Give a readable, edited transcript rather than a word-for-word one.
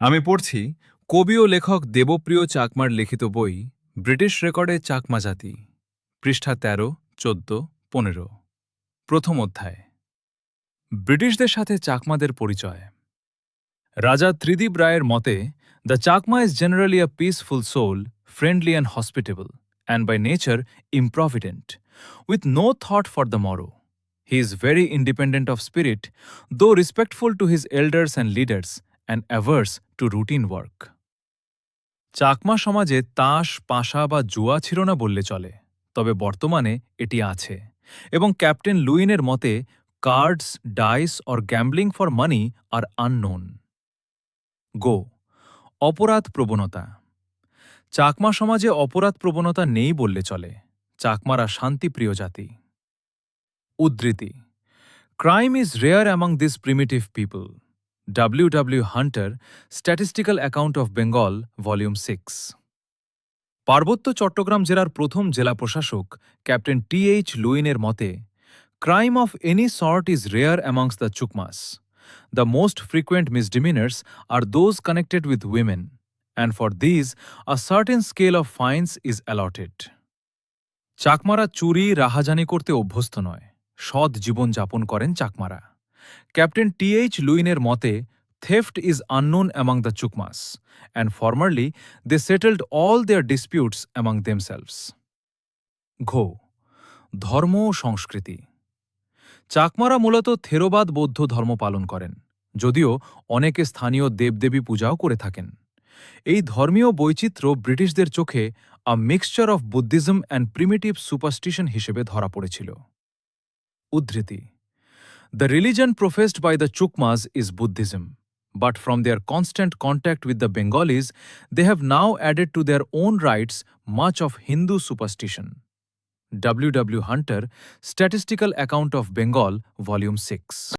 আমি পড়ছি কবি ও লেখক দেবপ্রিয় চাকমার লিখিত বই ব্রিটিশ রেকর্ডে চাকমা জাতি, পৃষ্ঠা ১৩, ১৪, ১৫। প্রথম অধ্যায়। ব্রিটিশদের সাথে চাকমাদের পরিচয়। রাজা ত্রিদিব রায়ের মতে, the Chakma is generally a peaceful soul, friendly and hospitable, and by nature improvident, with no thought for the morrow. He is very independent of spirit, though respectful to his elders and leaders, and averse to routine work. Chakma সমাজে তাস, পাশা বা জুয়া ছিল না বললে চলে, তবে বর্তমানে এটি আছে, এবং ক্যাপ্টেন লুইনের মতে cards, dice or gambling for money are unknown. গো। অপরাধ প্রবণতা। চাকমা সমাজে অপরাধ প্রবণতা নেই বললে চলে। চাকমারা শান্তিপ্রিয় জাতি। উদ্ধৃতি: crime is rare among this primitive people. W. Hunter, statistical account of Bengal, volume 6। পার্বত্য চট্টগ্রাম জেলার প্রথম জেলা প্রশাসক ক্যাপ্টেন T.H. লুইনের মতে, crime of any sort is rare amongst the Chukmas. The most frequent misdemeanours are those connected with women, and for these a certain scale of fines is allotted. চাকমারা চুরি, রাহাজানি করতে অভ্যস্ত নয়। সৎ জীবন যাপন করেন চাকমারা। Captain T.H. লুইনের মতে, theft is unknown among the Chukmas, and formerly they settled all their disputes among themselves. ঘো। ধর্ম ও সংস্কৃতি। চাকমারা মূলত থেরোবাদ বৌদ্ধ ধর্ম পালন করেন, যদিও অনেকে স্থানীয় দেবদেবী পূজাও করে থাকেন। এই ধর্মীয় বৈচিত্র্য ব্রিটিশদের চোখে a mixture of Buddhism and primitive superstition হিসেবে ধরা পড়েছিল। উদ্ধৃতি: The religion professed by the Chukmas is Buddhism, but from their constant contact with the Bengalis, they have now added to their own rites much of Hindu superstition. W. Hunter, Statistical Account of Bengal, Volume 6.